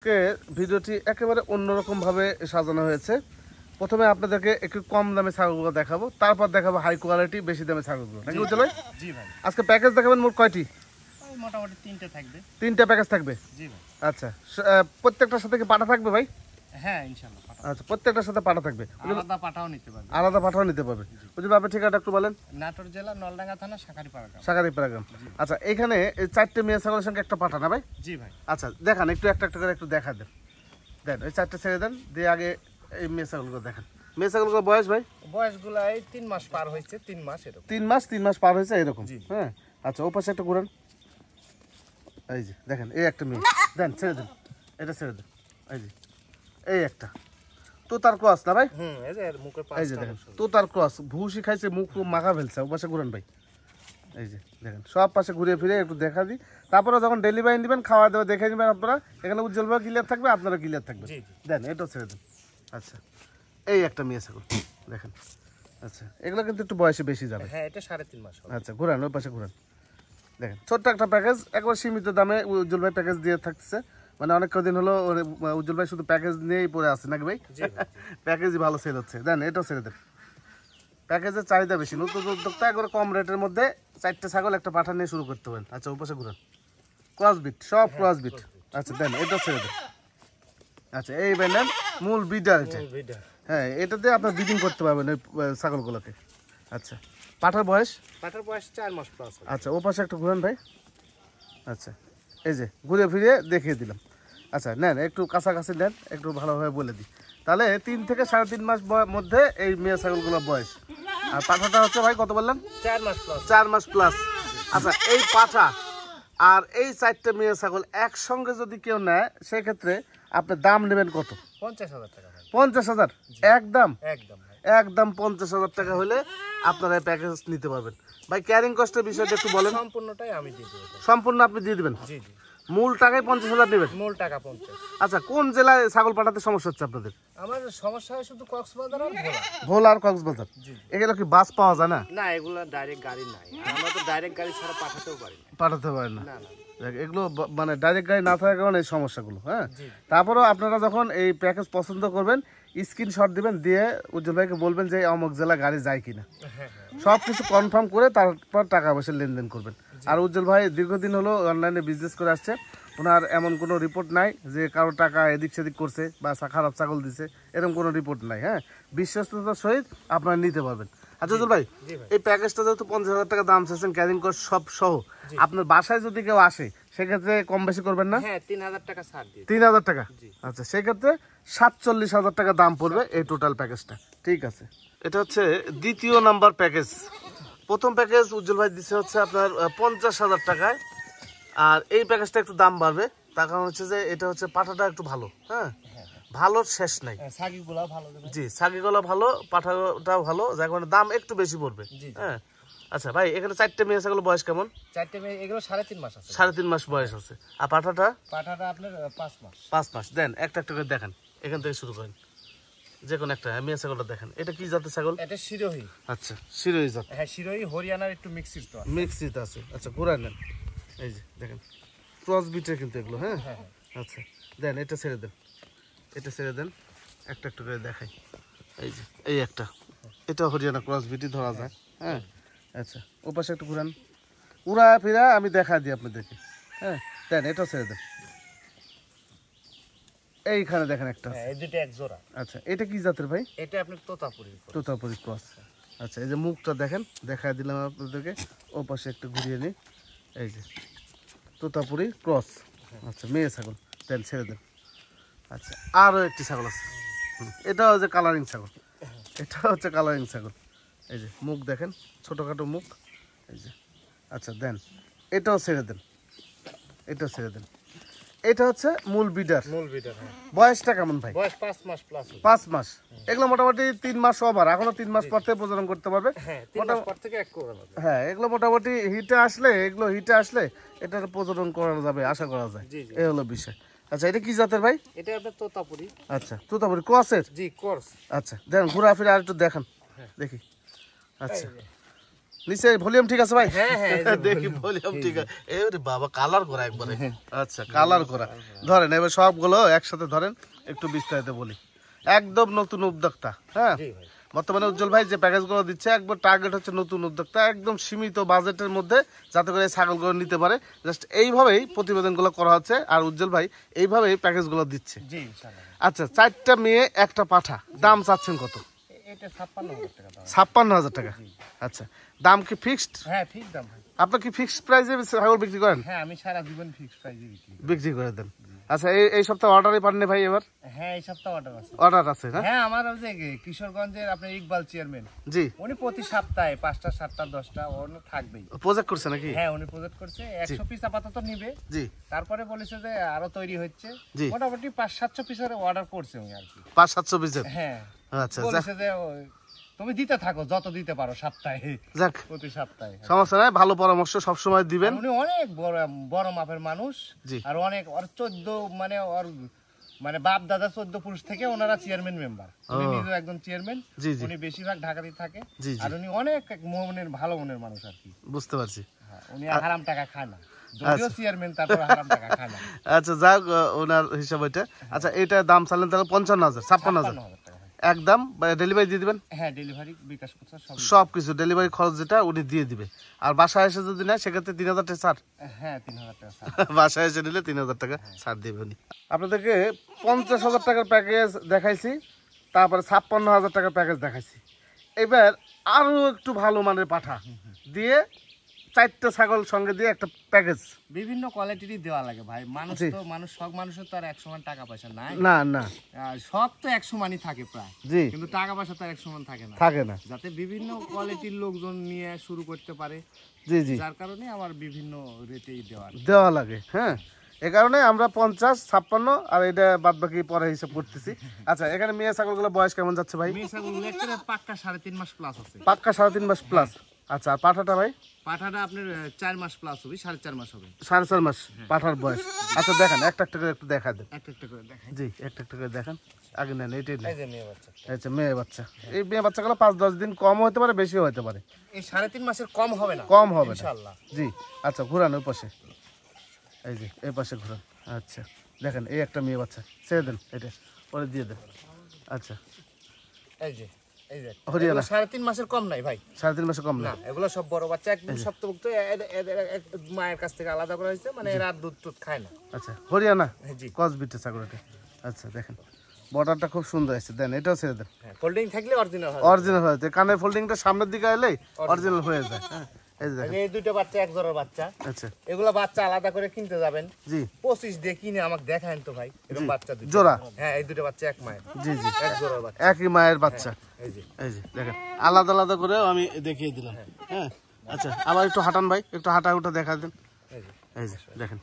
কে ভিডিওটি একেবারে অন্যরকম ভাবে সাজানো হয়েছে। প্রথমে আপনাদেরকে একটু কম দামে ছাগলগুলো দেখাবো, তারপর দেখাবো হাই কোয়ালিটি বেশি দামে ছাগলগুলো। নাকি উজ্জ্বল ভাই? জি ভাই। আজকে প্যাকেজ দেখাবেন মোট কয়টি? মোটামুটি 3টে থাকবে। 3টা প্যাকেজ থাকবে। জি ভাই। আচ্ছা, প্রত্যেকটার সাথে কি পাঠা থাকবে ভাই? হ্যাঁ ইনশাআল্লাহ পাঠা। আচ্ছা, প্রত্যেকটার সাথে পাঠা থাকবে। আলাদা পাঠাও নিতে পারবে। আলাদা পাঠাও নিতে পারবে। উজ্জ্বল ভাই আপনার ঠিকানাটা একটু বলেন। নাটোর জেলা নলডাঙ্গা থানা শাকারীপাড়া গ্রাম। শাকারীপাড়া গ্রাম। আচ্ছা, এখানে এই 4টে মেয়ে ছাগলের সঙ্গে একটা পাঠা না ভাই? জি ভাই। আচ্ছা দেখান, একটু একটা একটা করে একটু দেখা দেন। দেন ওই 4টে ছেড়ে দেন, দিয়ে আগে এই মেয়ে ছাগলগুলো দেখান। মেয়ে ছাগলগুলো বয়স ভাই? বয়সগুলো এই 3 মাস পার হয়েছে, 3 মাস এরকম। 3 মাস পার হয়েছে এরকম। জি। হ্যাঁ আচ্ছা, ও পাশে একটা ঘুরান। এই যে দেখেন, এই একটা মেয়ে। দেন ছেড়ে দেন, এটা ছেড়ে দেন। এই যে এই একটা তোতার ক্রস না ভাই? এই যে এর মুখে এই যে পাঁচটা দেখেন অংশ। তোতার ক্রস, ভুসি খাইছে, মুখ মাখা ফেলছে। ও পাশে ঘুরান ভাই। এই যে দেখেন, সব পাশে ঘুরে ফিরে একটু দেখা দিই। তারপরে যখন ডেলিভারি দিবেন, খাওয়া দাওয়া দেখে নেবেন আপনারা। এখানে উজ্জ্বল ভাই ক্লিয়ার থাকবে, আপনারা ক্লিয়ার থাকবেন। জি জি। দেন এটাও ছেড়ে দেন। আচ্ছা, এই একটা মেয়ে ছাগল দেখেন। আচ্ছা, এগুলো কিন্তু একটু বয়সে বেশি যাবে। হ্যাঁ এটা 3.5 মাস হবে। আচ্ছা ঘুরান, ওই পাশে ঘুরান। দেখেন ছোট্ট একটা প্যাকেজ, একবার সীমিত দামে উজ্জ্বল ভাই প্যাকেজ দিয়ে থাকছে। মানে অনেক কদিন হলো উজ্জ্বল ভাই শুধু প্যাকেজ নিয়েই পড়ে আছে নাকি ভাই? জি ভাই। প্যাকেজই ভালো সেল হচ্ছে। দেন এটাও ছেড়ে দেন। প্যাকেজের চাহিদা বেশি, নতুন উদ্যোক্তা একবার কম রেটের মধ্যে 4টে ছাগল একটা পাঠা নিয়ে শুরু করতে পারেন। আচ্ছা, ওই পাশে ঘুরান। ক্রসবিট, সব ক্রসবিট। আচ্ছা দেন এটাও ছেড়ে দেন। আচ্ছা, এই ব্যান্ডের মূল বিডার এটা। হ্যাঁ, এটাতে আপনার ব্রিডিং করতে পারবেন ওই ছাগলগুলোকে। আচ্ছা, পাঠার বয়স? পাঠার বয়স 4 মাস প্লাস হবে। আচ্ছা, ও পাশে একটু ঘুরান ভাই। আচ্ছা, এই যে ঘুরে ফিরে দেখিয়ে দিলাম। আচ্ছা নেন, একটু কাছাকাছি নেন, একটু ভালোভাবে বলে দিই। তাহলে 3 থেকে 3.5 মাস মধ্যে এই মেয়ে ছাগলগুলোর বয়স। আর পাঠাটা হচ্ছে ভাই কত বললেন? 4 মাস প্লাস। 4 মাস প্লাস। আচ্ছা, এই পাঠা আর এই 4টে মেয়ে ছাগল একসঙ্গে যদি কেউ নেয়, সেক্ষেত্রে আপনি দাম নেবেন কত? 50,000 টাকা ভাই। 50,000 একদম? একদম ভাই। একদম 50,000 টাকা হলে আপনারা এই প্যাকেজ নিতে পারবেন। ভাই ক্যারিং কস্টের বিষয়টা একটু বলেন। সম্পূর্ণটাই আমি দিয়ে দেব। সম্পূর্ণ আপনি দিয়ে দিবেন? জি জি। মূল টাকায় 50,000 নেবেন? মূল টাকা 50। আচ্ছা, কোন জেলায় ছাগল পাঠাতে সমস্যা হচ্ছে আপনাদের? আমার সমস্যা হয় শুধু কক্সবাজার আর ভোলা। ভোলা আর কক্সবাজার। এগুলো কি বাস পাওয়া যায় না? না এগুলা ডাইরেক্ট গাড়ি নাই। আর আমরা তো ডাইরেক্ট গাড়ি ছাড়া পাঠাতেও পারি না। পাঠাতে পারেন না? না না। দেখ, এগুলো মানে ডাইরেক্ট গাড়ি না থাকার কারণে এই সমস্যাগুলো। হ্যাঁ, জি। তারপরেও আপনারা যখন এই প্যাকেজ পছন্দ করবেন, স্ক্রিনশট দিবেন, দিয়ে উজ্জ্বল ভাইকে বলবেন যে অমুক জেলা গাড়ি যায় কিনা। হ্যাঁ। সব কিছু কনফার্ম করে তারপর টাকা পয়সা লেনদেন করবেন। আর উজ্জ্বল ভাই দীর্ঘদিন হলো অনলাইনে বিজনেস করে আসছে। ওনার এমন কোনো রিপোর্ট নাই যে কারো টাকা এদিক সেদিক করছে বা খারাপ ছাগল দিছে, এরকম কোনো রিপোর্ট নাই। হ্যাঁ, বিশ্বস্ততার সহিত আপনারা নিতে পারবেন। আচ্ছা উজ্জ্বল ভাই, এই প্যাকেজটা যেহেতু 50,000 টাকা দাম চাইছেন, ক্যারিং কস্ট সব সহ, আপনার বাসায় যদি কেউ আসে সেক্ষেত্রে কম বেশি করবেন না? হ্যাঁ 3,000 টাকা ছাড় দিয়ে। 3,000 টাকা? আচ্ছা, সেক্ষেত্রে 47,000 টাকা দাম পড়বে এই টোটাল প্যাকেজটা। ঠিক আছে, এটা হচ্ছে দ্বিতীয় নাম্বার প্যাকেজ। প্রথম প্যাকেজ উজ্জ্বল ভাই দিচ্ছে হচ্ছে আপনার 50,000 টাকায়। আর এই প্যাকেজটা একটু দাম বাড়বে, তার কারণ হচ্ছে যে এটা হচ্ছে পাঠাটা একটু ভালো। হ্যাঁ, ভালোর শেষ নাই। সাগিগুলা ভালো দেবে। জি, ছাগিগুলো ভালো, পাঠাটাও ভালো, যার কারণে দাম একটু বেশি পড়বে। হ্যাঁ আচ্ছা ভাই, এখানে 4টে মেয়ে ছাগল বয়স কেমন? 4টে মেয়ে, এগুলো 3.5 মাস আছে। 3.5 মাস বয়স আছে। আর পাঠাটা? পাঠাটা আপনার 5 মাস। 5 মাস। দেন একটা একটা করে দেখান, এখান থেকে শুরু করেন। যে কোনো একটা মেয়ে ছাগলটা দেখেন। এটা কি জাতের ছাগল? এটা শিরোহী। আচ্ছা, শিরোহী জাত। হ্যাঁ শিরোহী, হরিয়ানার একটু মিক্সড তো আছে। মিক্সিত আছে। আচ্ছা ঘুরায় নেন। এই যে দেখেন, ক্রস বিটের কিন্তু এগুলো। হ্যাঁ আচ্ছা, দেন এটা ছেড়ে দেন, এটা ছেড়ে দেন, একটা একটা করে দেখাই। এই যে এই একটা, এটা হরিয়ানা ক্রস বিটই ধরা যায়। হ্যাঁ আচ্ছা, ও পাশে একটু ঘুরান, উড়া ফিরা আমি দেখা দিই আপনাদেরকে। হ্যাঁ দেন এটাও ছেড়ে দেন। এইখানে দেখেন একটা আছে। এই দুটো এক জোড়া। আচ্ছা, এটা কি জাতের ভাই? এটা আপনার তোতাপুরি। তোতাপুরি ক্রস। আচ্ছা, এই যে মুখটা দেখেন, দেখায় দিলাম আপনাদেরকে। ও পাশে একটু ঘুরিয়ে নিই। এই যে তোতাপুরি ক্রস। আচ্ছা, মেয়ে ছাগল। দেন ছেড়ে দেন। আচ্ছা, আরও একটি ছাগল আছে। এটা হচ্ছে কালারিং ছাগল। এটা হচ্ছে কালারিং ছাগল। এই যে মুখ দেখেন, ছোটোখাটো মুখ। এই যে আচ্ছা দেন, এটাও ছেড়ে দেন, এটাও ছেড়ে দেন। এটা হচ্ছে মূল বিডার। মূল বিটার। হ্যাঁ বয়সটা কেমন ভাই? বয়স 5 মাস প্লাস। 5 মাস। এগুলো মোটামুটি 3 মাস ওভার, এখনো 3 মাস পর থেকে প্রজনন করতে পারবে। হ্যাঁ 3 মাস পর থেকে এক করানো যাবে। হ্যাঁ, এগুলো মোটামুটি হিটে আসলে এটার প্রজনন করা যাবে, আশা করা যায়। এই হলো বিষয়। আচ্ছা, এটা কি জাতের ভাই? এটা আপনার তোতাপুরি। আচ্ছা, তোতাপুরি ক্রসের। জি কোর্স। আচ্ছা দেন, ঘোরাফেরা আর একটু দেখান দেখি। আচ্ছা, নিচে ভলিউম ঠিক আছে ভাই? হ্যাঁ হ্যাঁ দেখি ভলিউম ঠিক আছে। এই রে বাবা, কালার করা একবারে। আচ্ছা, কালার করা। ধরেন এবার সবগুলো একসাথে ধরেন, একটু বিস্তারিত বলি। একদম নতুন উদ্যোক্তা, হ্যাঁ জি ভাই। বর্তমানে উজ্জ্বল ভাই যে প্যাকেজগুলো দিচ্ছে একবার টার্গেট হচ্ছে নতুন উদ্যোক্তা, একদম সীমিত বাজেটের মধ্যে যাতে করে এই ছাগলগুলো নিতে পারে। জাস্ট এইভাবেই প্রতিবেদনগুলো করা হচ্ছে, আর উজ্জ্বল ভাই এইভাবেই প্যাকেজগুলো দিচ্ছে। জি ইনশাআল্লাহ। আচ্ছা, 4টা মেয়ে একটা পাঠা, দাম চাচ্ছেন কত? এটা 56,000 টাকা দাম। 56,000 টাকা। আচ্ছা, দাম কি ফিক্সড? হ্যাঁ ঠিক দাম ভাই। আপনার কি ফিক্সড প্রাইসে ছাগল বিক্রি করেন? হ্যাঁ আমি সারা জীবন ফিক্স প্রাইসে বিক্রি করি। বিক্রি করে দেন। আচ্ছা, এই সপ্তাহে অর্ডারই পাননি ভাই? এবার হ্যাঁ এই সপ্তাহে অর্ডার আছে। অর্ডার আছে না? হ্যাঁ আমার ওই যে কিশোরগঞ্জের আপনার ইকবাল চেয়ারম্যান, জি, উনি প্রতি সপ্তাহে 5টা 7টা 10টা ওর থাকবেই। প্রজেক্ট করছে নাকি? হ্যাঁ উনি প্রজেক্ট করছে, 100 পিস আপাতত নিবে। জি তারপরে বলেছে যে আরো তৈরি হচ্ছে, জি। মোটামুটি 500-700 পিসের অর্ডার করছে উনি আর কি। 500-700 পিসের? হ্যাঁ আচ্ছা, বলেছে যে তুমি দিতে থাকো যত দিতে পারো সপ্তাহে, যাক প্রতি সপ্তাহে। সমস্যা নাই, ভালো পরামর্শ সবসময় দিবেন। উনি অনেক বড় বড় মাপের মানুষ। জি। আর অনেক ওর 14 মানে ওর মানে বাপ দাদা 14 পুরুষ থেকে ওনারা চেয়ারম্যান মেম্বার, উনি নিজে একজন চেয়ারম্যান। জি জি উনি বেশিরভাগ ঢাকাতেই থাকে। জি জি। আর উনি অনেক মনের ভালো মনের মানুষ আর কি। বুঝতে পারছি। হ্যাঁ, উনি হারাম টাকা খায় না, যদিও চেয়ারম্যান তারপর হারাম টাকা খায় না। আচ্ছা, যাক ওনার হিসাব এটা। আচ্ছা, এটা দাম চাইলেন তাহলে 55,000, 56,000 56,000 টাকা। একদম। ডেলিভারি দিয়ে দিবেন? হ্যাঁ ডেলিভারি বিকাশ করছে সব। সবকিছু ডেলিভারি খরচ যেটা উনি দিয়ে দিবে। আর বাসায় এসে যদি নেয় সেক্ষেত্রে 3,000 টাকা ছাড়। হ্যাঁ 3,000 টাকা ছাড়। বাসায় এসে নিলে 3,000 টাকা ছাড় দিবে উনি। আপনাদেরকে 50,000 টাকার প্যাকেজ দেখাইছি, তারপরে 56,000 টাকার প্যাকেজ দেখাইছি। এবার আরো একটু ভালো মানের পাঠা দিয়ে 4টা ছাগল সঙ্গে দিয়ে একটা প্যাকেজ। বিভিন্ন কোয়ালিটিরই দেওয়া লাগে ভাই, মানুষ জি। তো মানুষ সব মানুষের তো আর 1 সমান টাকা পয়সা নাই। না না, সব তো 1 সমানই থাকে প্রায়, জি কিন্তু টাকা পয়সা তো আর 1 সমান থাকে না। থাকে না। যাতে বিভিন্ন কোয়ালিটির লোকজন নিয়ে শুরু করতে পারে, জি জি, যার কারণে আমার বিভিন্ন রেটেই দেওয়া। দেওয়া লাগে। হ্যাঁ, এ কারণে আমরা 50, 56 আর এটা বাদ বাকি পরে হিসাব করতেছি। আচ্ছা, এখানে মেয়ে ছাগলগুলো বয়স কেমন যাচ্ছে ভাই? মেয়েছাগল লেকটারে পাক্কা 3.5 মাস প্লাস আছে। পাক্কা 3.5 মাস প্লাস। আচ্ছা, আর পাঠাটা ভাই? পাঠাটা আপনার 4 মাস প্লাস হবে, 4.5 মাস হবে। 4.5 মাস পাঠার বয়স। আচ্ছা, দেখেন একটা একটা করে একটু দেখা দেন। একটা একটা করে দেখাই। জি, একটা একটা করে দেখেন। আগে নেন, এটাই নেন। এই যে মেয়ে বাচ্চা, আচ্ছা, মেয়ে বাচ্চা। এই মেয়ে বাচ্চাগুলো 5-10 দিন কম হতে পারে, বেশিও হতে পারে। এই 3.5 মাসের কম হবে না, কম হবে না ইনশাআল্লাহ। জি। আচ্ছা, ঘুরান ওই পাশে, এই যে এই পাশে ঘুরান। আচ্ছা, দেখেন এই একটা মেয়ে বাচ্চা, ছেড়ে দেন, এটা পরে দিয়ে দেন। আচ্ছা, এই যে এই যে হরিয়ানা। 3.5 মাসের কম নাই ভাই। 3.5 মাসে কম না? না এগুলো সব বড় বাচ্চা, একদম সপ্তভুক্ত, মায়ের কাছ থেকে আলাদা করা হয়েছে, মানে এরা দুধ টুধ খায় না। আচ্ছা, হরিয়ানা জি। কসবিটে ছাগল এটা। আচ্ছা, দেখেন বর্ডারটা খুব সুন্দর আছে, দেন এটাও ছেড়ে দেন। হ্যাঁ ফোল্ডিং থাকলে অরিজিনাল হয়। অরিজিনাল হয়েছে, কানের ফোল্ডিংটা সামনের দিকে এলেই অরিজিনাল হয়ে যায়। হ্যাঁ, এই যে দেখেন। এই দুটো বাচ্চা এক জোড়ার বাচ্চা, আচ্ছা, এগুলো বাচ্চা আলাদা করে কিনতে যাবেন জি 25 দিয়ে কিনে আমাকে দেখান তো ভাই, এরকম বাচ্চা দুটো। জোড়া? হ্যাঁ এই দুটো বাচ্চা এক মায়ের, জি জি, এক জোড়ার বাচ্চা। একই মায়ের বাচ্চা। এই যে এই যে দেখেন, আলাদা আলাদা করে আমি দেখিয়ে দিলাম। হ্যাঁ, আচ্ছা, আবার একটু হাঁটান ভাই, একটু হাঁটা উঠা দেখা দেন। এই যে এই যে দেখেন,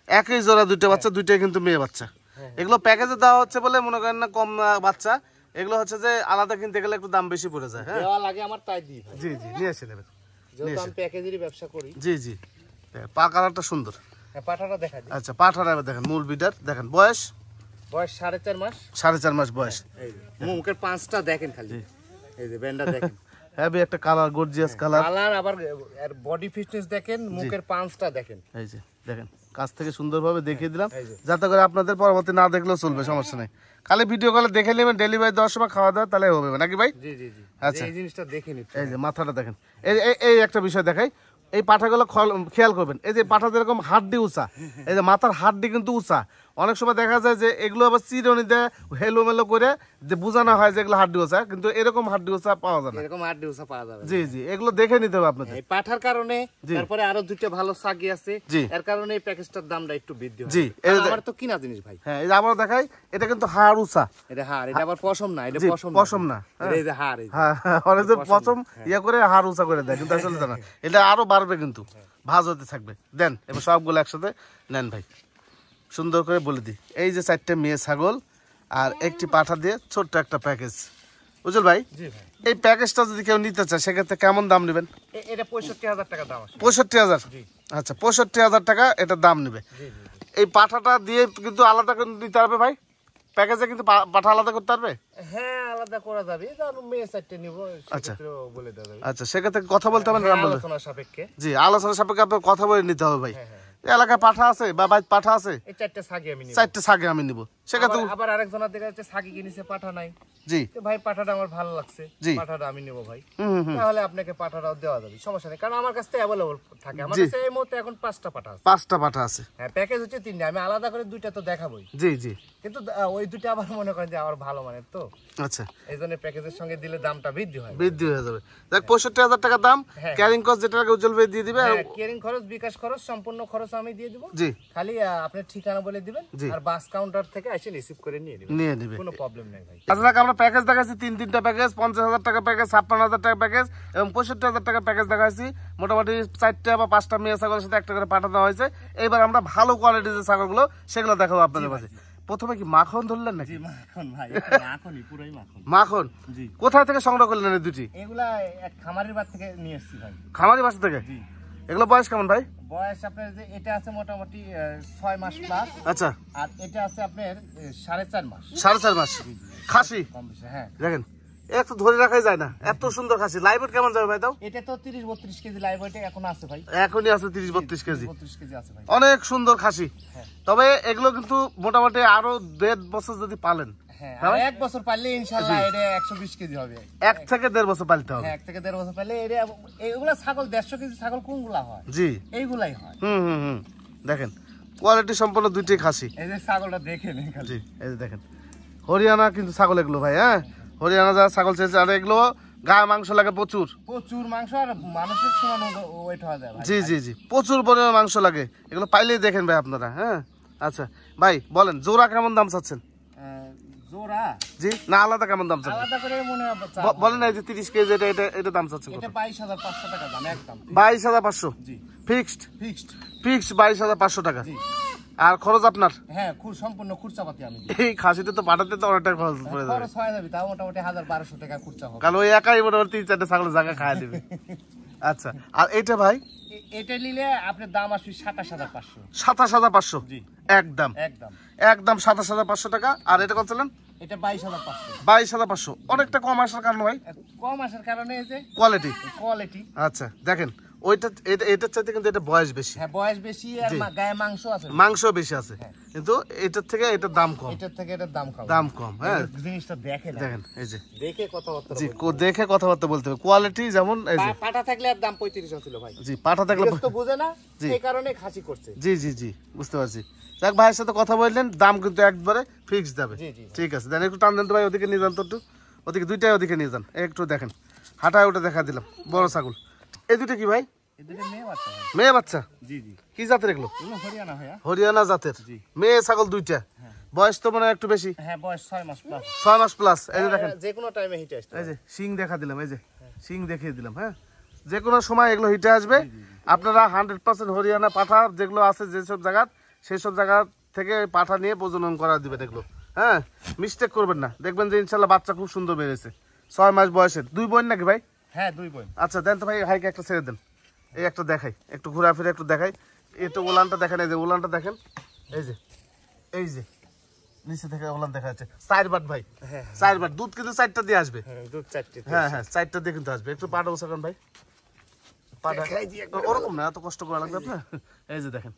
একই জোড়া দুইটা বাচ্চা, দুইটাই কিন্তু মেয়ে বাচ্চা। এগুলো প্যাকেজে দেওয়া হচ্ছে বলে মনে করেন না কম বাচ্চা, এগুলো হচ্ছে যে আলাদা কিনতে গেলে একটু দাম বেশি পড়ে যায়। হ্যাঁ, দেওয়া লাগে আমার, তাই দিই ভাই, জি জি, নিয়ে এসে নেবেন। যেহেতু আমি প্যাকেজেরই ব্যবসা করি। জি জি, পা কালারটা সুন্দর। হ্যাঁ পাঠাটা দেখা দিই। আচ্ছা, পাঠার এবার দেখেন, মূল বিডার দেখেন, বয়স বয়স 4.5 মাস। 4.5 মাস বয়স। এই যে মুখের পাঁচটা দেখেন খালি, এই যে ব্যান্ডা দেখেন, হ্যাভি একটা কালার, গর্জিয়াস কালার। কালার, আবার এর বডি ফিটনেস দেখেন, মুখের পাঁচটা দেখেন। এই যে দেখেন, কাছ থেকে সুন্দরভাবে দেখিয়ে দিলাম, এই যে। যাতে করে আপনাদের পরবর্তী না দেখলেও চলবে, সমস্যা নেই। খালি ভিডিও কলে দেখে নেবেন, ডেলিভারি দেওয়ার সময় খাওয়া দাওয়া তাহলে হবে নাকি ভাই? জি জি জি, আচ্ছা। এই জিনিসটা দেখে নিতে। এই যে মাথাটা দেখেন, এই একটা বিষয় দেখাই, এই পাঠাগুলো খেয়াল করবেন। এই যে পাঠা যেরকম হাড্ডি উঁচা, এই যে মাথার হাড্ডি কিন্তু উঁচা। অনেক সময় দেখা যায় যে এগুলো আবার চিরুনি দেয় হেলোমেলো করে, যে বোঝানো হয় যে এগুলো হাড্ডি উঁচা, কিন্তু এরকম হাড্ডি উঁচা পাওয়া যায় না। এরকম আট দিউসা পাওয়া যাবে না। জি জি, এগুলো দেখে নিতে হবে আপনাদের। এই পাঠার কারণে, জি। তারপরে আরো দুটো ভালো সাগি আছে, জি। এর কারণে এই প্যাকেজটার দামটা একটু বৃদ্ধি হয়। জি, কারণ আমার তো কিনা জিনিস ভাই। হ্যাঁ, এই যে আবার দেখাই, এটা কিন্তু হাড় উঁচা। এটা হাড়, এটা আবার পশম না, এটা জি, পশম পশম না। এই যে হাড়, এই যে। হ্যাঁ, অনেক যে পছম ইয়ে করে হাড় উঁচা করে দেয়, কিন্তু আসলে তা না, এটা আরো বাড়বে, কিন্তু ভাজ হতে থাকবে। দেন এবার সবগুলো একসাথে নেন ভাই, সুন্দর করে বলে দিই। এই যে 4টে মেয়ে ছাগল আর একটি পাঠা দিয়ে ছোট্ট একটা প্যাকেজ। বুঝল ভাই, জি ভাই, এই প্যাকেজটা যদি কেউ নিতে চায় সেক্ষেত্রে কেমন দাম নেবেন? এটা 65,000 টাকা দাম আছে। 65,000? জি। আচ্ছা, 65,000 টাকা এটা দাম নেবে। জি জি। এই পাঠাটা দিয়ে কিন্তু আলাদা করে নিতে হবে ভাই? প্যাকেজে কিন্তু পাঠা আলাদা করতে পারবে? হ্যাঁ আলাদা করা যাবে, ধরুন মেয়ে 4টে নিব, সেক্ষেত্রেও বলে দেওয়া যাবে। আচ্ছা, সেক্ষেত্রে কথা বলতে হবে না? আলোচনা সাপেক্ষে। জি, আলোচনা সাপেক্ষে আপনার কথা বলে নিতে হবে ভাই। হ্যাঁ, হ্যাঁ। এলাকায় পাঠা আছে বা বাইরে পাঠা আছে, এই 4টে ছাগি আমি নিব। 4টে ছাগি আমি নিব, সেক্ষেত্রে আবার আরেকজনের দেখা যাচ্ছে ছাগি কিনেছে, পাঠা নাই। জি তো ভাই পাঠাটা আমার ভালো লাগছে, জি। পাঠাটা আমি নেব ভাই। হুম হুম, তাহলে আপনাকে পাঠাটাও দেওয়া যাবে, সমস্যা নেই, কারণ আমার কাছে তো অ্যাভেলেবল থাকে। আমার কাছে এই মুহূর্তে এখন 5টা পাঠা আছে। 5টা পাঠা আছে। হ্যাঁ, প্যাকেজ হচ্ছে 3টে, আমি আলাদা করে 2টা তো দেখাবোই, জি জি। কিন্তু ওই 2টা আবার মনে করেন যে আমার ভালো মানের, তো আচ্ছা, এই জন্য প্যাকেজের সঙ্গে দিলে দামটা বৃদ্ধি হয়। বৃদ্ধি হয়ে যাবে। দেখ 65,000 টাকা দাম, হ্যাঁ। ক্যারিং কস্ট যেটা লাগে উজ্জ্বল ভাই দিয়ে দিবে। হ্যাঁ, কেয়ারিং খরচ, বিকাশ খরচ, সম্পূর্ণ খরচ আমি দিয়ে দিব। জি, খালি আপনি ঠিকানা বলে দিবেন, জি। আর বাস কাউন্টার থেকে এসে রিসিভ করে নিয়ে নেবেন, নিয়ে নিবে। কোনো প্রবলেম নেই ভাই। আচ্ছা দেখ, আমরা প্যাকেজ দেখাচ্ছি 3টা প্যাকেজ, 50,000 টাকা প্যাকেজ, 56,000 টাকা প্যাকেজ এবং 65,000 টাকা প্যাকেজ দেখাচ্ছি। মোটামুটি 4টে বা 5টা মেয়ে ছাগলের সাথে একটা করে পাঠা দেওয়া হয়েছে। এবার আমরা ভালো কোয়ালিটির যে ছাগলগুলো সেগুলো দেখাবো আপনাদের মাঝে। প্রথমে কি মাখন ধরলেন নাকি? জি, মাখন ভাই, মাখনই, পুরোই মাখন। মাখন জি। কোথায় থেকে সংগ্রহ করলেন এই দুটি? এগুলা এক খামারের বাড়ি থেকে নিয়ে এসেছি ভাই। খামারি বাসা থেকে? জি। এগুলো বয়স কেমন ভাই? বয়স আপনার যে এটা আছে মোটামুটি 6 মাস প্লাস, আচ্ছা, আর এটা আছে আপনার 4.5 মাস। 4.5 মাস খাসি। কম বেশি, হ্যাঁ। দেখেন, এত ধরে রাখাই যায় না, এত সুন্দর খাসি। লাইভ ওয়েট কেমন যাবে ভাই তাও? এটা তো 30-32 কেজি লাইভ ওয়েটে এখন আছে ভাই। এখনই আছে 30-32 কেজি। 32 কেজি আছে ভাই। অনেক সুন্দর খাসি। হ্যাঁ। তবে এগুলো কিন্তু মোটামুটি আরো 1.5 বছর যদি পালেন, হ্যাঁ, হ্যাঁ আর ভাই? 1 বছর পারলে ইনশাআল্লাহ এটা 120 কেজি হবে। 1 থেকে 1.5 বছর পালতে হবে। হ্যাঁ, 1 থেকে 1.5 বছর পারলে এটা, এগুলা ছাগল 150 কেজি ছাগল কোনগুলা হয়? জি, এইগুলাই হয়। হুম হুম হুম। দেখেন কোয়ালিটি সম্পন্ন দুইটাই খাসি। এই যে ছাগলটা দেখে নেন খালি। জি, এই যে দেখেন হরিয়ানা কিন্তু ছাগল এগুলো ভাই। হ্যাঁ, হরিয়ানা যা ছাগল চেয়েছে, আর এগুলো গায়ে মাংস লাগে প্রচুর। প্রচুর মাংস, আর মানুষের সমান ওয়েট হওয়া যায় ভাই। জি জি জি, প্রচুর পরিমাণ মাংস লাগে। এগুলো পাইলেই দেখেন ভাই আপনারা। হ্যাঁ, আচ্ছা ভাই বলেন, জোড়া কেমন দাম চাচ্ছেন? জোড়া জি, না আলাদা কেমন দাম চাচ্ছেন? আলাদা করে মনে হয় বলেন, এই যে 30 কেজি এটা এটা এটা দাম চাচ্ছেন কত? এটা 22,500 টাকা দাম একদম। 22,500 জি, ফিক্সড? ফিক্সড। ফিক্সড 22,500 টাকা। জি। আর খরচ আপনার? হ্যাঁ, সম্পূর্ণ খুরচাপাতি আমি দিই। এই খাসিতে তো পাঠাতে তো অনেকটা খরচ পড়ে যাবে, খরচ হয়ে যাবে, তাও মোটামুটি 1,000-1,200 টাকা খুরচা হবে। কারণ ওই একাই মোটামুটি 3-4টে ছাগলের জায়গা খায় দেবে। আচ্ছা, আর এটা ভাই? এটা নিলে আপনার দাম আসবে 27,500। 27,500 জি, একদম একদম একদম 27,500 টাকা। আর এটা কত ছিলেন? এটা 22,500। 22,500 অনেকটা কম আসার কারণ ভাই? কম আসার কারণে এই যে কোয়ালিটি। কোয়ালিটি। আচ্ছা দেখেন, ওইটা এটার চাইতে কিন্তু এটা বয়স বেশি, হ্যাঁ, বয়স বেশি, আর জি। গায়ে মাংস আছে, মাংস বেশি আছে, কিন্তু এটার থেকে এটার দাম কম। এটার থেকে এটার দাম কম। দাম কম, হ্যাঁ। জিনিসটা দেখে না, দেখেন এই যে, দেখে কথাবার্তা জি, দেখে কথাবার্তা বলতে হবে। কোয়ালিটি যেমন এই যে, পাটা থাকলে আর দাম 35 ছিল ভাই। জি, পাঠা থাকলে, বিকজ তো বুঝে না, জি। এই কারণে খাসি করছে। জি জি জি, বুঝতে পারছি। যাক, ভাইয়ের সাথে কথা বললেন, দাম কিন্তু একবারে ফিক্স যাবে। জি, জি। ঠিক আছে, দেন একটু টান দেন তো ভাই, ওদিকে নিয়ে যান তো একটু, ওদিকে দুইটাই ওদিকে নিয়ে যান একটু। দেখেন হাঁটায় ওটা দেখা দিলাম, বড় ছাগল। এই দুটো কি ভাই? এই দুটো মেয়ে বাচ্চা ভাই। মেয়ে বাচ্চা? জি জি, কি জাতের এগুলো? এগুলো হরিয়ানা ভাইয়া। হরিয়ানা জাতের জি। মেয়ে ছাগল দুইটা। বয়স তো মনে হয় একটু বেশি, হ্যাঁ, বয়স 6 মাস প্লাস। 6 মাস প্লাস। এই যে দেখেন, যে কোনো টাইমে হিটে আসতে এই যে শিং দেখা দিলাম, এই যে শিং দেখিয়ে দিলাম। হ্যাঁ, যে কোনো সময় এগুলো হিটে আসবে। আপনারা 100% হরিয়ানা পাঠা যেগুলো আছে যেসব জায়গা, সেই সব জায়গা থেকে পাঠা নিয়ে প্রজনন করা দিবেন এগুলো। হ্যাঁ, মিস্টেক করবেন না, দেখবেন যে ইনশাল্লাহ বাচ্চা খুব সুন্দর বেড়েছে। 6 মাস বয়সের। 2 বোন নাকি ভাই? হ্যাঁ, 2 বোন। আচ্ছা দেন তো ভাই, ভাইকে একটা ছেড়ে দেন। এই একটা দেখাই, একটু ঘোরাফেরা একটু দেখাই। একটু উলানটা দেখেন, এই যে উলানটা দেখেন, এই যে এই যে নিচে থেকে উলান দেখা যাচ্ছে। 4 বাট ভাই, 4 বাট। দুধ কিন্তু 4টা দিয়ে আসবে। হ্যাঁ, দুধ 4টে। হ্যাঁ হ্যাঁ, 4টা দিয়ে কিন্তু আসবে। একটু পাটা উসাকান ভাই, পাটা ওরকম না, এত কষ্ট করা লাগবে আপনার। এই যে দেখেন,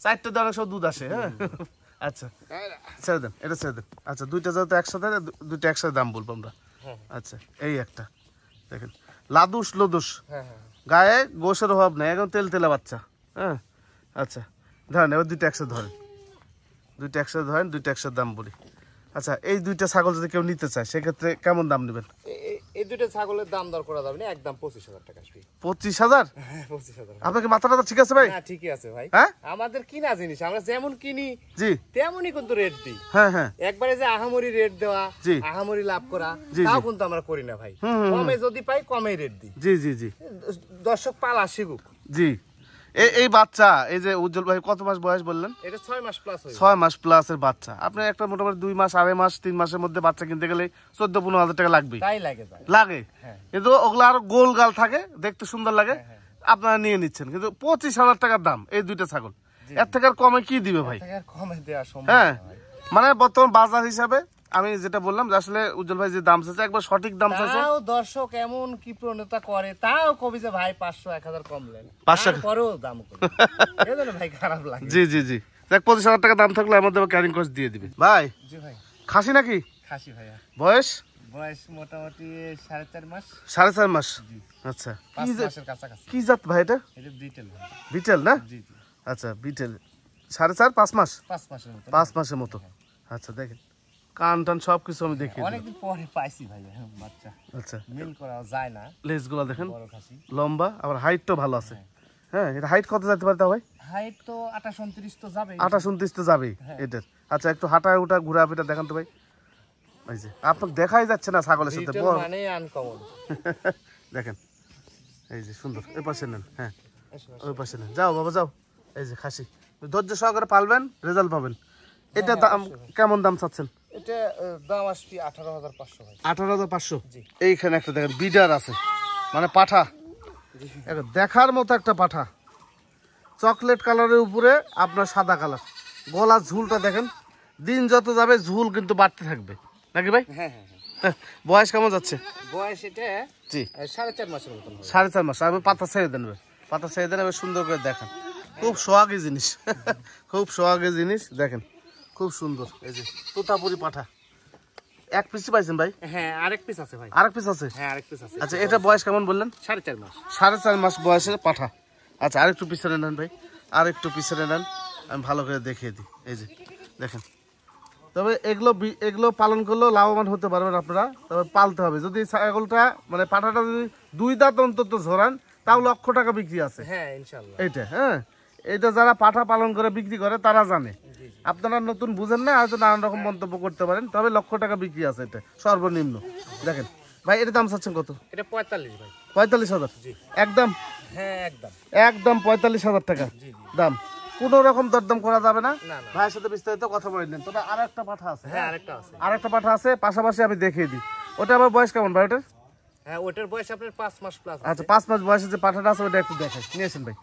4টা দিয়ে অনেক সব দুধ আসে। হ্যাঁ, আচ্ছা ছেড়ে দেন, এটা ছেড়ে দেন। আচ্ছা, দুইটা যেহেতু একসাথে, দুইটা একসাথে দাম বলবো আমরা। আচ্ছা, এই একটা দেখেন, লাদুস লদুস, হ্যাঁ হ্যাঁ, গায়ে গোশের অভাব নেই, একদম তেল তেলা বাচ্চা। হ্যাঁ, আচ্ছা ধরেন, এবার দুইটা একসাথে ধরেন, দুইটা একসাথে ধরেন, দুইটা একসাথে দাম বলি। আচ্ছা, এই দুইটা ছাগল যদি কেউ নিতে চায়, সেক্ষেত্রে কেমন দাম নেবেন? এই দুটো ছাগলের দাম দর করা যাবে না, একদম 25,000 টাকা আসবে। 25,000? হ্যাঁ, 25,000। আপনার কি মাথাটা ঠিক আছে ভাই? না, ঠিকই আছে ভাই। হ্যাঁ, আমাদের কিনা জিনিস আমরা যেমন কিনি জি, তেমনই কিন্তু রেট দিই। হ্যাঁ হ্যাঁ, একবারে যে আহামরি রেট দেওয়া, জি। আহামরি লাভ করা, জি, তাও জি। কিন্তু আমরা করি না ভাই। হুম, কমে যদি পাই কমে রেট দিই। জি জি জি দর্শক পালা শিখুক। জি। এই বাচ্চা, এই যে উজ্জ্বল ভাই কত মাস বয়স বললেন? এটা 6 মাস প্লাস হয়ে 6 মাস প্লাসের বাচ্চা। আপনার একটা মোটামুটি 2 মাস, 2.5 মাস, 3 মাসের মধ্যে বাচ্চা কিনতে গেলে 14-15 হাজার টাকা লাগবে। তাই লাগে যায়। লাগে, হ্যাঁ। কিন্তু ওগুলো আরো গোল গাল থাকে, দেখতে সুন্দর লাগে। আপনারা নিয়ে নিচ্ছেন, কিন্তু 25,000 টাকার দাম এই দুইটা ছাগল। এর থেকে আর কমে কি দিবে ভাই? টাকা কমে দেওয়া সম্ভব হ্যাঁ, না ভাই। মানে বর্তমান বাজার হিসাবে আমি যেটা বললাম যে আসলে উজ্জ্বল ভাই যে দাম চাচ্ছে একবার সঠিক দাম চাচ্ছে। তাও দর্শক এমন কি প্রণতা করে, তাও কবি যে ভাই 500-1000 কম নেন, 500 পরেও দাম করে এজন্য ভাই খারাপ লাগে। জি জি জি, দেখ 25,000 টাকা দাম থাকলে আমাদের ক্যারিং কস্ট দিয়ে দিবে ভাই। জি ভাই। খাসি নাকি? খাসি ভাইয়া। বয়স? বয়স মোটামুটি 4.5 মাস। 4.5 মাস। জি। আচ্ছা 5 মাসের কাছাকাছি। কি জাত ভাই এটা? এটা ব্রিটেল ভাই। বিটেল না? জি জি। আচ্ছা বিটেল 4.5 5 মাস? 5 মাসের মতো। 5 মাসের মতো। আচ্ছা দেখেন কান টান সবকিছু আমি দেখি। অনেকদিন পরে পাইছি ভাইয়া বাচ্চা। আচ্ছা মিল করা যায় না। লেজগুলো দেখেন বড় খাসি। লম্বা, আবার হাইটটাও ভালো আছে। হ্যাঁ এটা হাইট কত যেতে পারে তা ভাই? হাইট তো 28-29 তো যাবে। 28-29 তো যাবেই এটার। আচ্ছা একটু হাঁটায় ওটা ঘোরা ফিটা দেখান তো ভাই। এই যে আপনার দেখাই যাচ্ছে না ছাগলের সাথে ব্রিটেল বড়। মানে আনকমন। দেখেন এই যে সুন্দর, ওই পাশে নেন। হ্যাঁ ওই পাশে নেন, যাও বাবা যাও। এই যে খাসি ধৈর্য সহকারে পালবেন, রেজাল্ট পাবেন। এটা দাম কেমন দাম চাচ্ছেন? এটা দাম আসবে 18,500 ভাই। 18,500। জি। এইখানে একটা দেখেন বিডার আছে, মানে পাঠা, একদম দেখার মতো একটা পাঠা, চকলেট কালারের উপরে আপনার সাদা কালার। গলার ঝুলটা দেখেন, দিন যত যাবে ঝুল কিন্তু বাড়তে থাকবে নাকি ভাই? হ্যাঁ হ্যাঁ হ্যাঁ। বয়স কেমন যাচ্ছে? বয়স এটা জি 4.5 মাসের মতন হবে। 4.5 মাস। আমি পাতা ছেড়ে দেন ভাই, পাতা ছেড়ে দেন, এবার সুন্দর করে দেখান। খুব সোহাগী জিনিস খুব সোহাগী জিনিস দেখেন, খুব সুন্দর। এই যে তোতাপুরি পাঠা, এক পিস পাইছেন ভাই? হ্যাঁ আরেক পিস আছে ভাই। আরেক পিস আছে? হ্যাঁ আরেক পিস আছে। আচ্ছা এটা বয়স কেমন বললেন? 4.5 মাস। 4.5 মাস বয়সের পাঠা। আচ্ছা আরেকটু পিছনে নেন ভাই, আরেকটু পিছনে নেন, আমি ভালো করে দেখিয়ে দিই। এই যে দেখেন, তবে এগুলো পালন করলেও লাভবান হতে পারবেন আপনারা, তবে পালতে হবে। যদি ছাগলটা মানে পাঠাটা যদি 2 দাঁত অন্তত ঝরান, তাও লক্ষ টাকা বিক্রি আছে হ্যাঁ ইনশাআল্লাহ। এইটা। হ্যাঁ এটা যারা পাঠা পালন করে বিক্রি করে তারা জানে। আপনারা নতুন বুঝেন না, হয়তো নানান রকম মন্তব্য করতে পারেন, তবে লক্ষ টাকা বিক্রি আছে এটা সর্বনিম্ন। দেখেন ভাই এটা দাম চাচ্ছেন কত? এটা 45 ভাই। 45,000 একদম? হ্যাঁ একদম একদম 45,000 টাকা জি জি। দাম, কোনো রকম দরদাম করা যাবে না। না না। ভাইয়ের সাথে বিস্তারিত কথা বলে নেন। তবে আর একটা পাঠা আছে। হ্যাঁ আরেকটা আছে। আরেকটা পাঠা আছে পাশাপাশি, আমি দেখিয়ে দিই। ওটা আবার বয়স কেমন ভাই ওটার? হ্যাঁ ওটার বয়স আপনার 5 মাস প্লাস। আচ্ছা 5 মাস বয়সে যে পাঠাটা আছে ওটা একটু দেখাই, নিয়ে আসেন ভাই,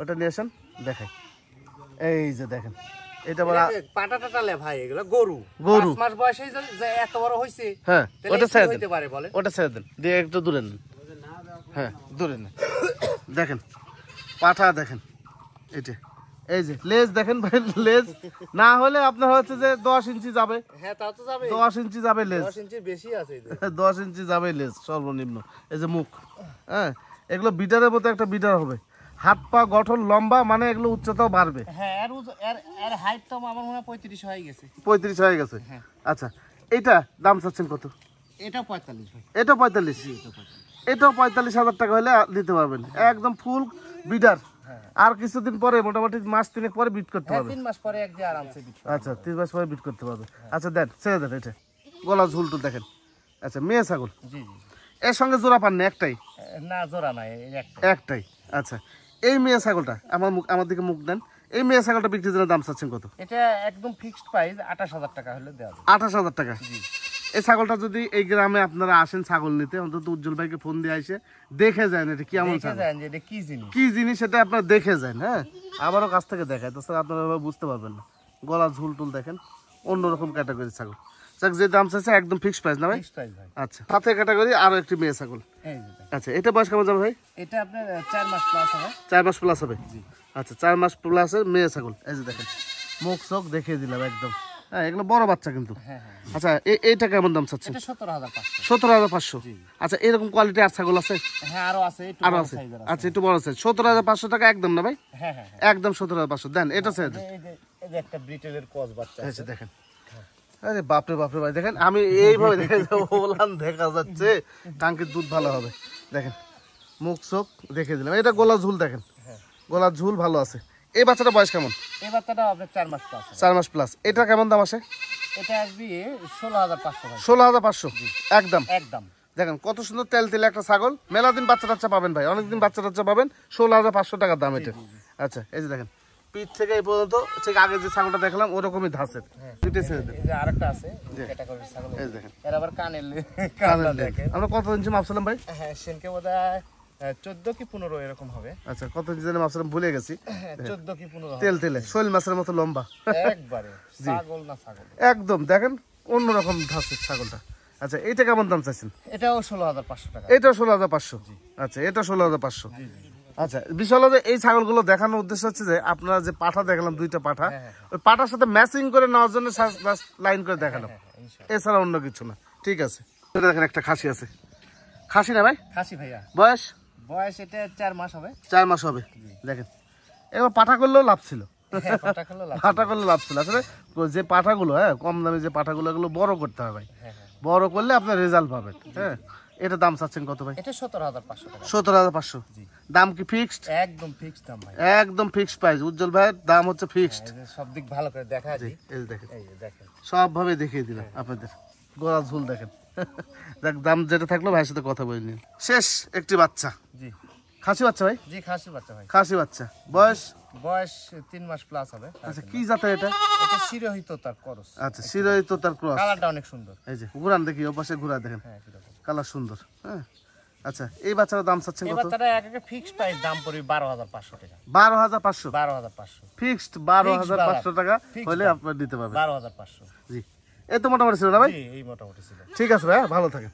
ওটা নিয়ে আসেন দেখাই। এই যে দেখেন এটা আবার পাটাটালে ভাই এগুলো গরু। গরু। 5 মাস বয়সেই যে এত বড় হইছে। হ্যাঁ তাহলে ওটা কি ছেড়ে হইতে দেন, পারে বলে? ওটা ছেড়ে দেন, দিয়ে একটু দূরে নেন। হ্যাঁ দূরে নেন। দেখেন পাঠা দেখেন, এটা এই যে লেজ দেখেন ভাই, লেজ না হলে আপনার হচ্ছে যে 10 ইঞ্চি যাবে। হ্যাঁ তাও তো যাবে। 10 ইঞ্চি যাবে লেজ, 10 ইঞ্চি বেশি আছে এদের। 10 ইঞ্চি যাবে লেজ সর্বনিম্ন। এই যে মুখ, হ্যাঁ এগুলো বিটারের মতো একটা বিটার হবে। হাত পা গঠন লম্বা, মানে এগুলো উচ্চতাও বাড়বে। হ্যাঁ এর হাইট তো আমার মনে হয় 35 হয়ে গেছে। 35 হয়ে গেছে। হ্যাঁ। আচ্ছা এইটা দাম চাচ্ছেন কত? এটা 45 ভাই। এটা 45? এটাও 45,000 টাকা হলে দিতে পারবেন, একদম ফুল বিডার। আর কিছুদিন পরে মোটামুটি মাস 3 পরে বিট করতে হ্যাঁ পারবে। 3 মাস পরে এক যে আরামসে বিট। আচ্ছা 3 মাস পরে বিট করতে পারবে। আচ্ছা দেন ছেড়ে দেন এটা, গলা ঝুলটু দেখেন। আচ্ছা মেয়ে ছাগল, জি জি। এর সঙ্গে জোড়া পাননি? একটাই? না জোড়া নাই, এই একটা। একটাই। আচ্ছা এই মেয়ে ছাগলটা আমার দিকে মুখ দেন, এই মেয়ে ছাগলটা বিক্রির জন্য দাম চাচ্ছেন কত? এটা একদম ফিক্সড প্রাইস 28,000 টাকা হলে দেওয়া যাবে। 28,000 টাকা। এই ছাগলটা যদি এই গ্রামে আপনারা আসেন ছাগল নিতে, অন্তত উজ্জ্বল ভাইকে ফোন দিয়ে আসে দেখে যান এটা কেমন দেখে ছাগল, যান যে এটা কি জিনিস। কি জিনিস সেটা আপনারা দেখে যান। হ্যাঁ আবারও কাছ থেকে দেখায়, তাছাড়া আপনারা এভাবে বুঝতে পারবেন না। গলা ঝুল টুল দেখেন, অন্যরকম ক্যাটাগরি ছাগল। যাক যে দাম চাইছে একদম ফিক্সড প্রাইস না ভাই? ফিক্সড প্রাইস ভাই। আচ্ছা সাথে ক্যাটাগরি আরো একটি মেয়ে ছাগল। এই যে দেখেন। আচ্ছা এটা বয়স কেমন যাবে ভাই? এটা আপনার 4 মাস প্লাস হবে। 4 মাস প্লাস হবে। আচ্ছা 4 মাস প্লাসের মেয়ে ছাগল। এই যে দেখেন মুখ চোখ দেখিয়ে দিলাম একদম। হ্যাঁ এগুলো বড় বাচ্চা কিন্তু। হ্যাঁ হ্যাঁ। আচ্ছা এইটা কেমন দাম চাচ্ছেন? এটা 17,500। 17,500। আচ্ছা এরকম কোয়ালিটি আর ছাগল আছে? হ্যাঁ আরো আছে, একটু আরো বড় আছে? সাইজের আছে। আচ্ছা একটু বড় সাইজ। 17,500 টাকা একদম না ভাই? হ্যাঁ হ্যাঁ। একদম 17,500 দেন, এটা ছেড়ে দেন। এই যে একটা ব্রিটেলের ক্রস বাচ্চা এই আছে। যে দেখেন, আরে বাপরে বাপরে ভাই দেখেন, আমি এইভাবে দেখেন ওলান দেখা যাচ্ছে, টাঙ্কির দুধ ভালো হবে। দেখেন মুখ চোখ দেখে দিলাম। এটা গলা ঝুল দেখেন, গলার ঝুল ভালো আছে। এই বাচ্চাটা বয়স কেমন? এই বাচ্চাটা আপনার 4 মাস প্লাস। 4 মাস প্লাস। এটা কেমন দাম আসে? এটা আসবে 16,500 ভাই। 16,500 একদম। একদম। দেখেন কত সুন্দর তেল তেলে একটা ছাগল, মেলা দিন বাচ্চা টাচ্চা পাবেন ভাই, অনেকদিন বাচ্চা টাচ্চা পাবেন। 16,500 টাকার দাম এটা। আচ্ছা এই যে দেখেন পিঠ থেকে এই পর্যন্ত ঠিক আগে যে ছাগলটা দেখলাম ওরকমই ধাঁচের। পিঠে ছেড়ে দেন। এই যে আরেকটা আছে ক্যাটাগরির ছাগল। এই যে দেখেন এর আবার কানলা কানের লেজ। দেখেন। আমরা কত ইঞ্চি মাপছিলাম ভাই? হ্যাঁ সেনকে বোধহয় 14 কি 15 এরকম হবে। আচ্ছা কত ডিজাইনের মাছ আমি ভুলে গেছি। 14 কি 15 হবে। তেল তেলে শৈল মাছের মতো লম্বা একবারে ছাগল না ছাগল একদম দেখেন অন্যরকম ধাঁচের ছাগলটা। আচ্ছা এইটা কেমন দাম চাইছেন? এটাও 16500 টাকা। এটা 16500। আচ্ছা এটা 16500। আচ্ছা বিষয় হলো যে এই ছাগলগুলো দেখানোর উদ্দেশ্য হচ্ছে যে আপনারা যে পাঠা দেখালাম দুইটা পাঠা, ওই পাঠার সাথে ম্যাচিং করে নেওয়ার জন্য লাইন করে দেখালাম, এছাড়া অন্য কিছু না। ঠিক আছে এটা দেখেন একটা খাসি আছে। খাসি না ভাই? খাসি ভাইয়া। বয়স? বয়স এটা 4 মাস হবে। 4 মাস হবে। দেখেন এবার পাঠা করলেও লাভ ছিল, পাটা খেলো লাভ। পাঠা করলে লাভ ছিল। আসলে যে পাঠাগুলো কম দামে যে পাঠাগুলো এগুলো বড় করতে হবে ভাই, বড় করলে আপনার রেজাল্ট পাবেন। হ্যাঁ এটা দাম চাচ্ছেন কত ভাই? এটা 17500 টাকা। 17500। দাম কি ফিক্সড? একদম ফিক্সড দাম ভাই। একদম ফিক্সড প্রাইস। উজ্জ্বল ভাইয়ের দাম হচ্ছে ফিক্সড। এই যে সব দিক ভালো করে দেখা যায়। এই যে দেখেন এই যে দেখেন সব ভাবে দেখিয়ে দিলাম আপনাদের। গোড়া ঝুল দেখেন। দেখ দাম যেটা থাকলো ভাইয়ের সাথে কথা বলে নিন। শেষ একটি বাচ্চা। জি খাসি বাচ্চা ভাই? জি খাসি বাচ্চা ভাই। খাসি বাচ্চা। বয়স? বয়স 3 মাস প্লাস হবে। আচ্ছা কি জাতের এটা? এটা শিরোহিত তার করস। আচ্ছা শিরোই তো তার ক্রস। কালারটা অনেক সুন্দর। এই যে ঘুরান দেখি ও পাশে ঘুরা দেখেন, হ্যাঁ এরকম। কালার সুন্দর। হ্যাঁ আচ্ছা এই বাচ্চার দাম চাচ্ছেন এই কত? বাচ্চাটা একটা ফিক্সড প্রাইস দাম পড়বে 12500 টাকা। 12500। 12500 ফিক্সড 12500 টাকা Fixed হলে দাম। আপনার দিতে পারবেন। 12500। জি এই তো মোটামুটি ছিল না ভাই? জি এই মোটামুটি ছিল। ঠিক আছে ভাই ভালো থাকেন।